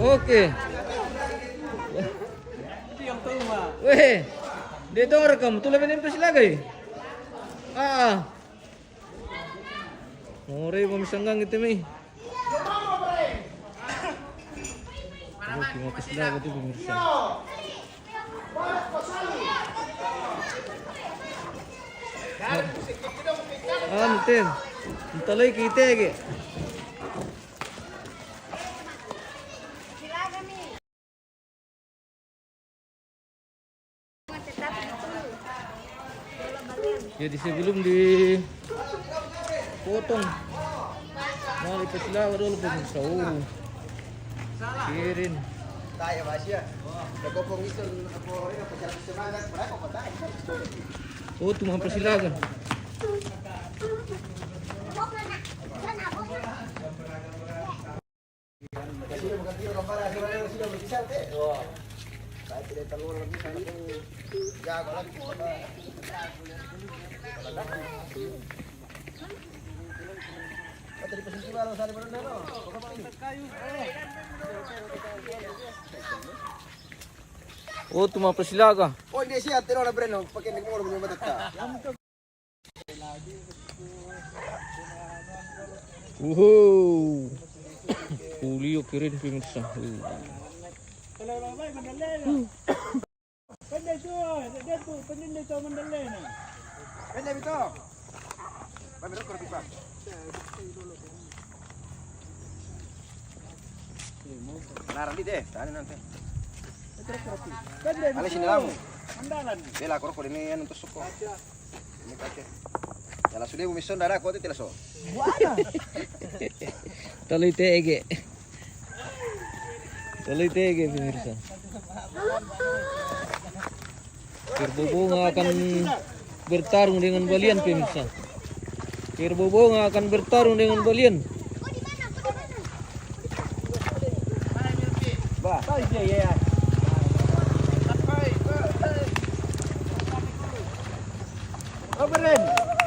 Oke. Weh, dito ang rekam. Tulad ba nito sila gay? Ngore mo misanggang ito may. Oke, mau sila gitu pemirsa. Anten. Entalay kita ge. Jadi sebelum dipotong, mau lipat sila dulu pemirsa. Kirin. Tayo Masya. Nagkopong ison ako rin pagkakas semangat. Mereka kok tayo. Oh, tu mga persilagan. Kasi maganda yung para sila mag-isa te. Oh. Kahit tidak telur lagi sana kung jago lagi kita. Tadi pesen sila lang sa liban na no. Oh, tu mga persilaga. Oh, hindi siya tino na breno pag nagmuro mo yung matata. Wow. Julio kirin pemirsa. Pwede ito. Pwede ito pa. Narang dito eh. Saan nanti? Alisin nila mo. Bela ko rin yan ang tusok ko. Ini kace. Yala sudah umison dara ko tila so. Tuloy tege. Tuloy tege pemirsa. Kirbobong akan bertarung dengan Balian pemirsa. Kirbobong akan bertarung dengan Balian. Ba. Iya. Oberen.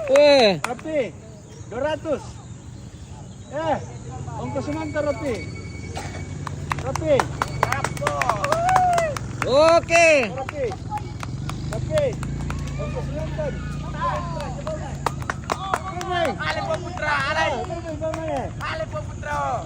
Weh, Rapi. 200. Ongkos semantar Rapi. Rapi. oke. Rapi. Rapi. Ongkos semantar. Ale po putra, ale. Ale po putra.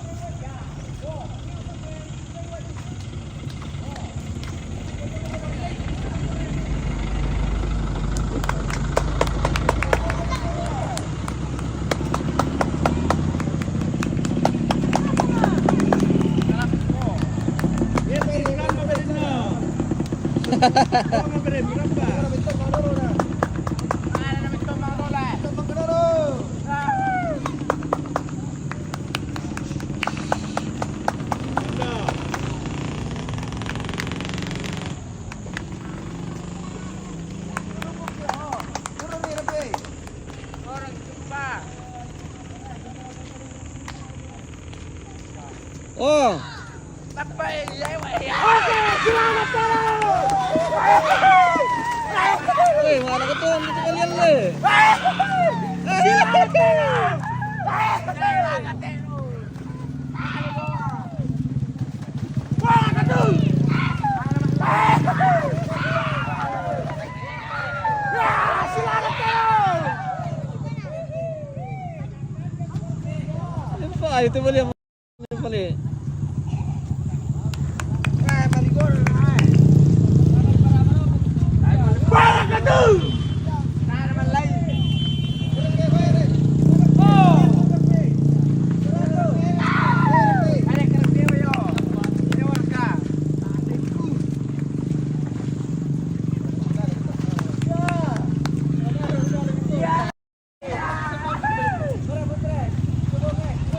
Oh, weh, mana ketua gitu kalian le? Apa itu boleh? Boleh.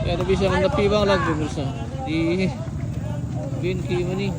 Kaya bisa menepi bang lagi pemirsa di Binki ini.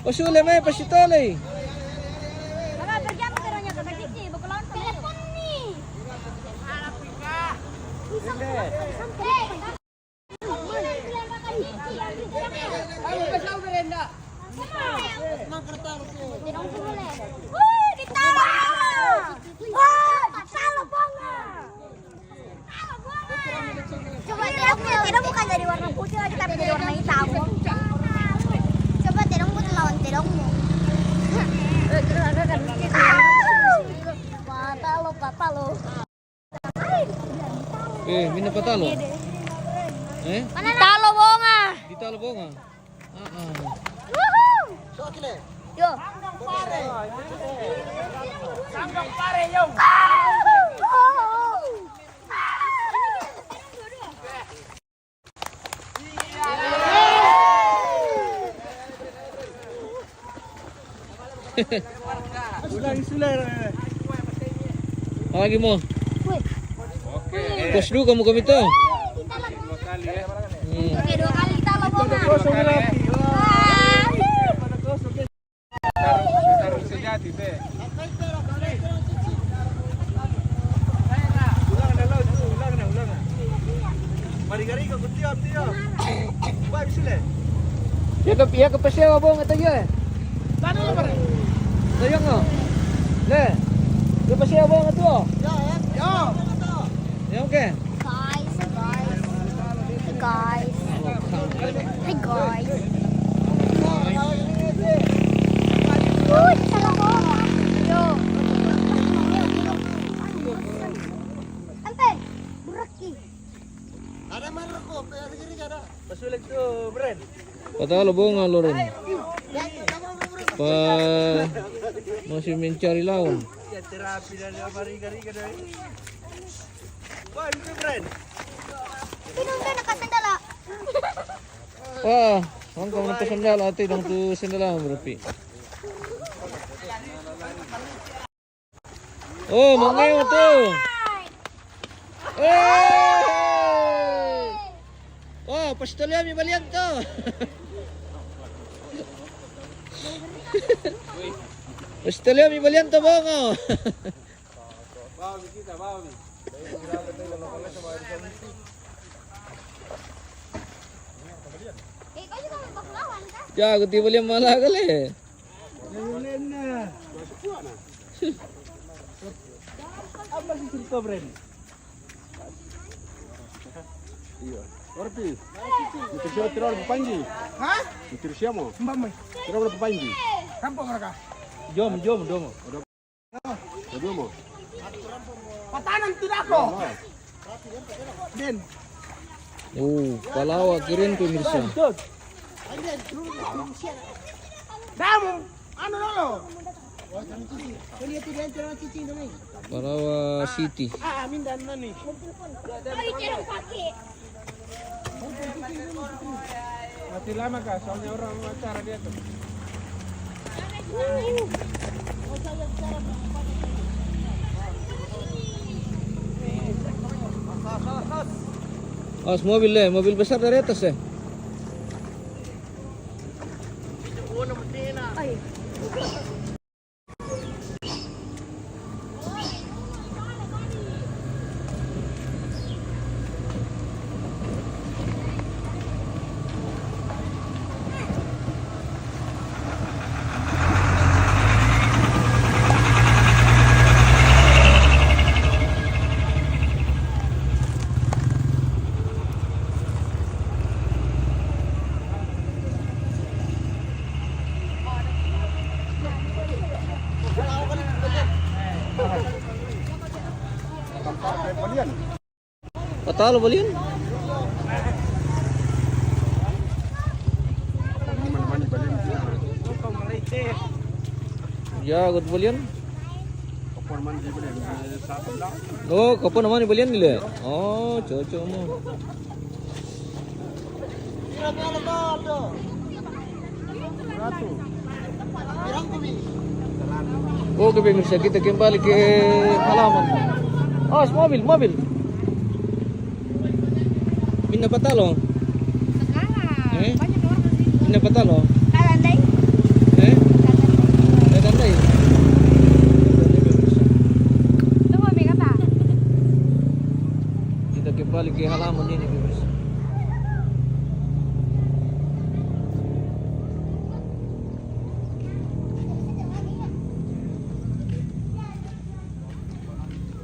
Pasule may pasitole. Mga bagyan mo pero niya kadagiti, bakulon telepon ni. Coba tidak bukan dari warna putih lagi tapi dari warna hitam. Coba tidak mau lawan tidakmu. Patalo. Mina patalo. Mana talo bonga? Di talo bonga. Woohoo! Yo. Sanggap pare yung. Lagi mo. Oke. Pos dulu kamu kami to. Oke, 2 kali talo bonga. Taruh sejati deh. Ulang. Mari-mari kau tiap. Baik sudah. Ya ke pasyawa bong ito ya. Sana lo pare. Sayang nga. Le. Ke pasyawa bong ito. Yo. Ya oke. Guys. Hey guys. Uy, talo bonga. Yo. Ante, buraki. Ada mana kok? Kayak gini ada. Basulik tuh, Bren. Patalo bonga Loren. Pa masih mencari lawan. Ya terapi dan mari-mari kada. Wah, itu Bren. Pinong ka nakasandala. Wah, hanggang na sandal ate dong tu sandala berarti. Oh, mangayo to. Oh, pastelya mi balian to. Pastelya mi balian to bongo. Bawi kita, bawi. Kau juga mau baklawan kan? Ya, guti balian malah kali. Ulen na. Apa sih cerita, Bren? Iya. Orpi. Itu siapa teror pepanji? Hah? Itu siapa? Mbak Mai. Teror pepanji. Kampung mereka. Jom. Dua mau. Patanan tidak kok. Den. Oh, palawa kirim pemirsa. Damu. Anu dulu. Palawa City. Ah, mindan nani. Ay, quiero pakai. Masih lama kah? Soalnya orang acara dia tuh. Awas mobil besar dari atas ya. Ay. Patalo balian? Ya, good balian. Oh, kapan naman balian nila? Oh, cocok mo. Oke pemirsa, kita kembali ke halaman. Oh, mobil. Minna patalo. Sekarang Eh? banyak orang di sini. Minna patalo. Kalandai. kembali ke halaman ini pemirsa.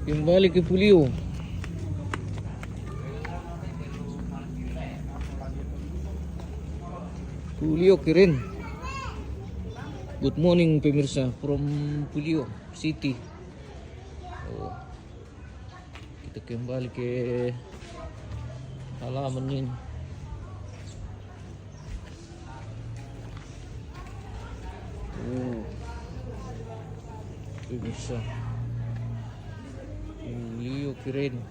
Kembali ke Pulio. Pulio keren. Good morning pemirsa from Pulio City. Oh. Kita kembali ke halaman ini. Oh. Pemirsa. Pulio keren.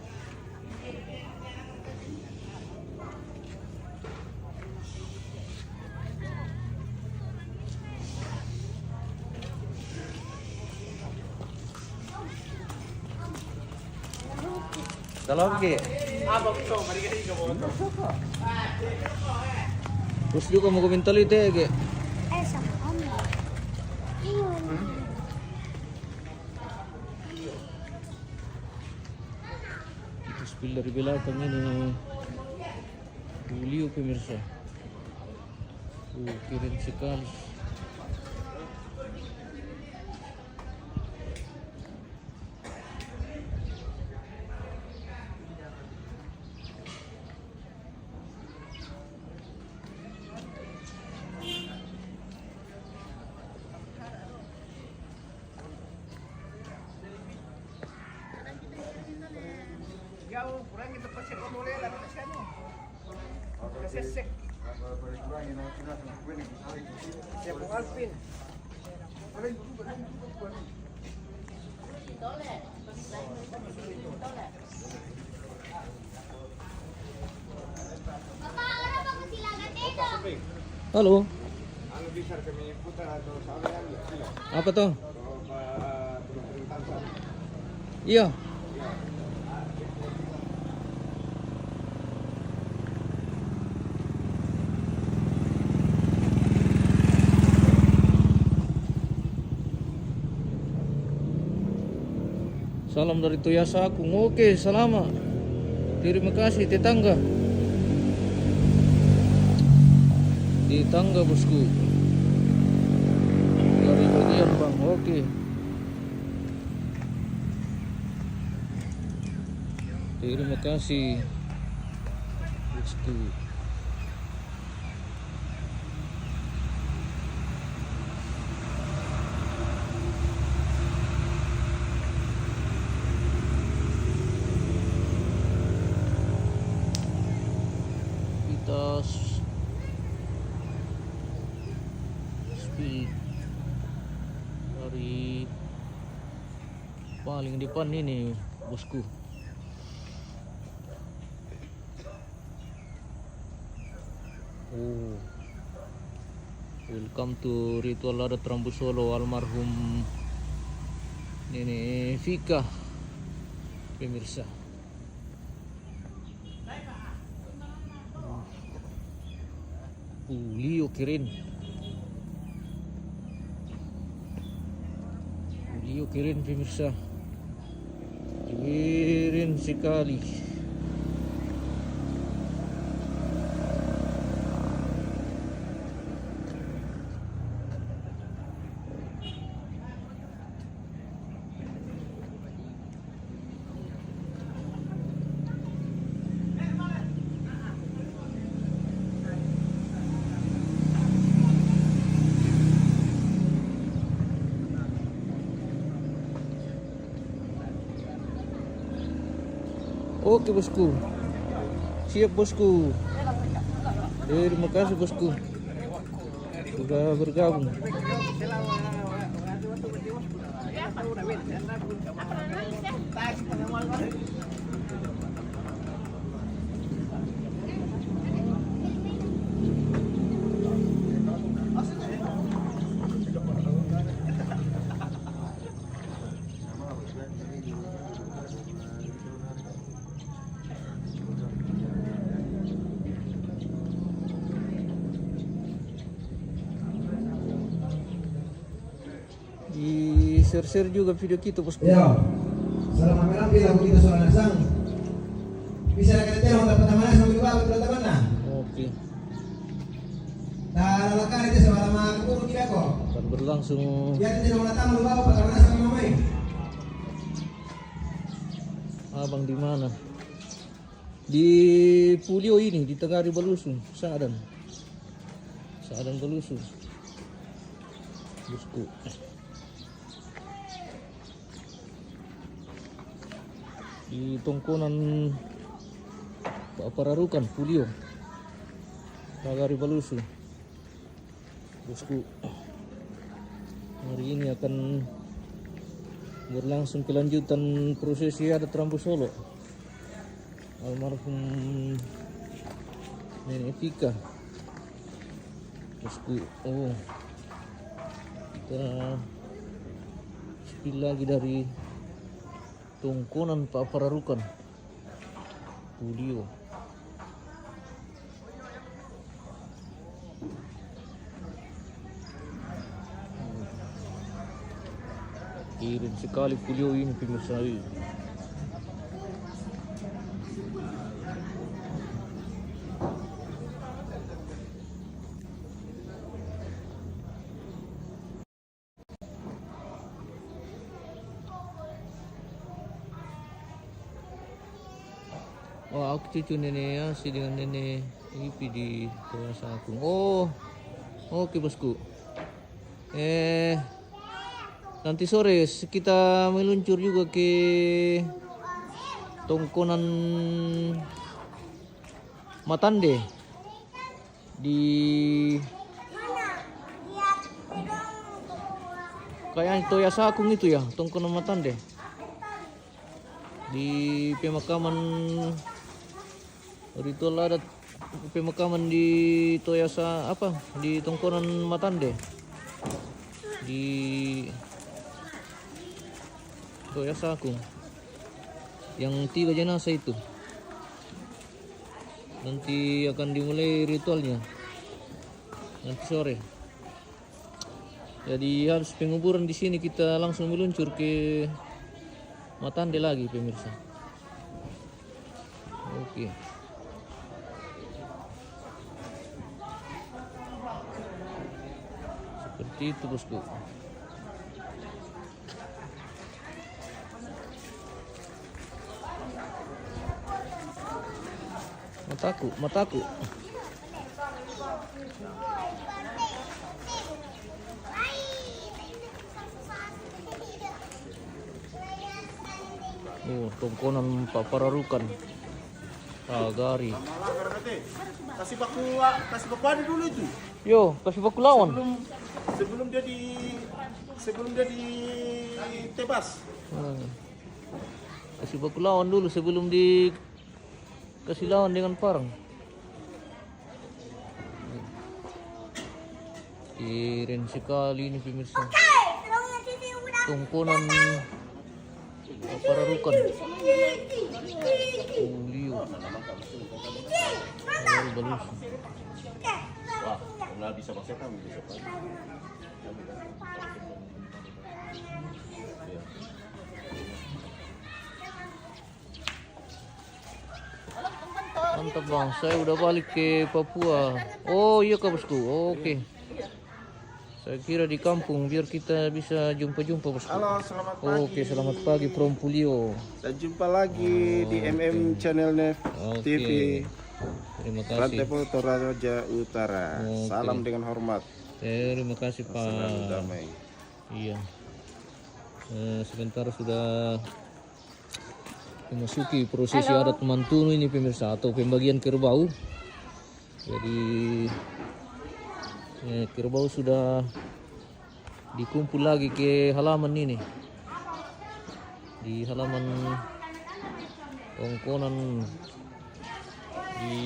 Salam ke? Terus juga mau komentar itu ya ke? Sama om. Itu spill dari belakang ini. Pulio pemirsa. Keren sekali. Jauh kurang kita pasir boleh lah kita anu. Kesesek. Siap Alpin. Halo. Anu bisa kami putar atau sawean sila. Apa tuh? Pemerintahan. Iya. Salam dari Toyasa Akung. Oke, selamat. Terima kasih tetangga. Tetangga bosku. Dari bagian Bang. Oke. Terima kasih bosku. Spill dari paling depan ini bosku. Oh, welcome to Ritual Adat Rambu Solo almarhum Nenek Vika pemirsa. Pulio keren. Pulio keren pemirsa. Keren sekali. Oke bosku, siap bosku. Terima kasih bosku sudah bergabung. Di share juga video kita bosku. Ya, salam kamera bila kita soal nasang. bisa kita tengok dapat mana sama juga teman-teman nah. Oke. Lakukan itu sama guru kita kok. Akan berlangsung. Biar tidak mau datang lu bawa pada mana sama mamai. Abang di mana? Di Pulio ini, di Tegari Balusun, Saadan Balusun. Bosku. Di Tongkonan Pak Pararukan, Pulio, Tegari Balusun. Bosku. Hari ini akan berlangsung kelanjutan prosesi adat Rambu Solo almarhum Nenek Tika. Bosku, kita spill lagi dari Tongkonan Pak Pararukan, Pulio. Keren sekali Pulio ini pemirsa. Oh, aku cucu nenek Asi dengan nenek Ipi di Tuasa Agung. Oh, oke bosku. Nanti sore kita meluncur juga ke Tongkonan Matande di kayak Tuasa Agung itu ya, Tongkonan Matande di pemakaman ritual adat pemakaman di Toyasa apa di Tongkonan Matande di Toyasa Agung yang 3 jenazah itu nanti akan dimulai ritualnya nanti sore. Jadi habis penguburan di sini kita langsung meluncur ke Matande lagi pemirsa. Oke. Seperti itu bosku. Mataku. Tongkonan Pak Pararukan, Tagari. Kasih baku ada dulu itu. Yo, kasih baku lawan. Sebelum dia ditebas. Kasih baku lawan dulu sebelum dikasih lawan dengan parang. Keren sekali ini pemirsa. Tongkonan Pararukan, Pulio, Balusun. Wah, nggak bisa pakai kami bisa pakai. Mantap bang, saya udah balik ke Papua. Oh iya kak bosku, oke. Saya kira di kampung biar kita bisa jumpa-jumpa bosku. Halo, selamat pagi. Oke, selamat pagi from Pulio. Dan jumpa lagi di MM Channel Nev TV. Terima Rantai kasih. Foto Raja Utara. Oke. Salam dengan hormat. Terima kasih Selalu Pak. damai. Iya. Sebentar sudah memasuki prosesi adat Mantunu ini pemirsa atau pembagian kerbau. Jadi kerbau sudah dikumpul lagi ke halaman ini. Di halaman Tongkonan di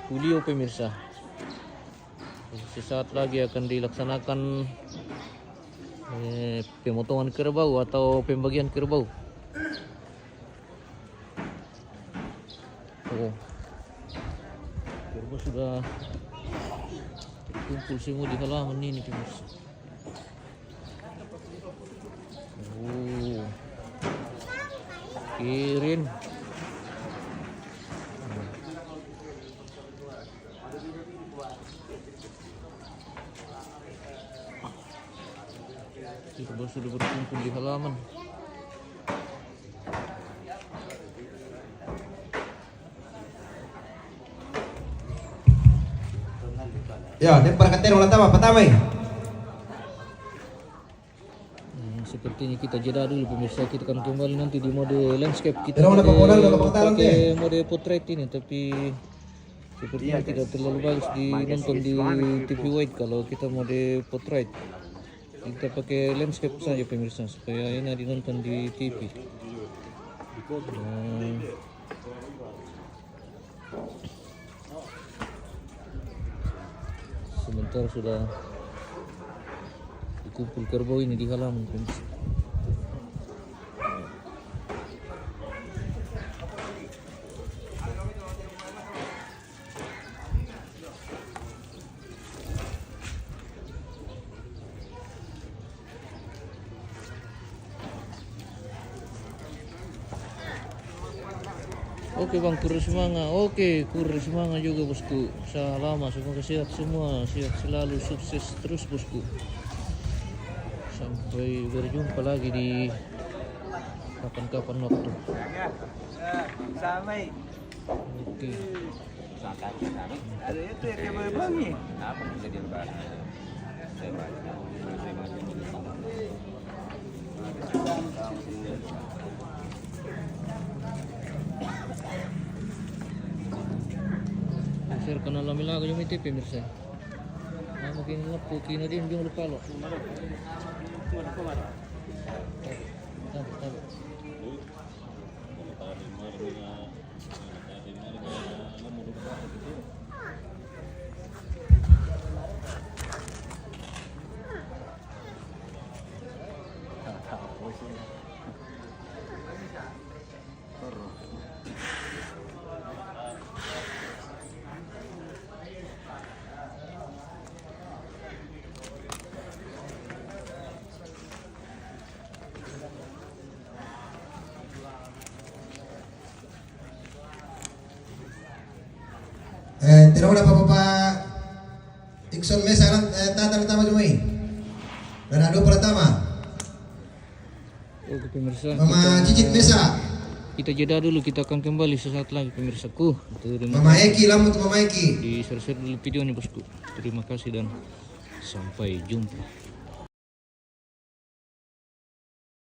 Pulio pemirsa. Sesaat lagi akan dilaksanakan pemotongan kerbau atau pembagian kerbau. Oh, kerbau sudah terkumpul semua di halaman ini pemirsa. Oh, keren. Sudah berkumpul di halaman. Ya, ini perhatian ulang pertama ya. Sepertinya kita jeda dulu pemirsa, kita akan kembali nanti di mode landscape. Kita Tidak ada pemodal, tidak ada pakai mode portrait ini, tapi sepertinya tidak terlalu bagus dinonton di TV wide kalau kita mode portrait. Kita pakai landscape saja pemirsa supaya enak dinonton di TV. Sebentar sudah dikumpul kerbau ini di halaman pemirsa. Oke bang, kurang semangat. Oke, kurang semangat juga bosku. Lama, semoga sehat semua, sehat selalu, sukses terus bosku. Sampai berjumpa lagi di kapan-kapan waktu. Sampai. Oke. Ada itu yang dia berbagi. Apa jadi lebaran? Saya baca. Share kanal kami lagu yungiti pemirsa. Makin ngapu kina din yung lupalo. Tidak ada Bapak Ikson Mesa tata pertama Jumai. Dan adu pertama Oke pemirsa. Mama Cicit Mesa. Kita jeda dulu, kita akan kembali sesaat lagi pemirsaku. Mama Eki, lamut Mama Eki. Di share dulu videonya bosku. Terima kasih dan sampai jumpa.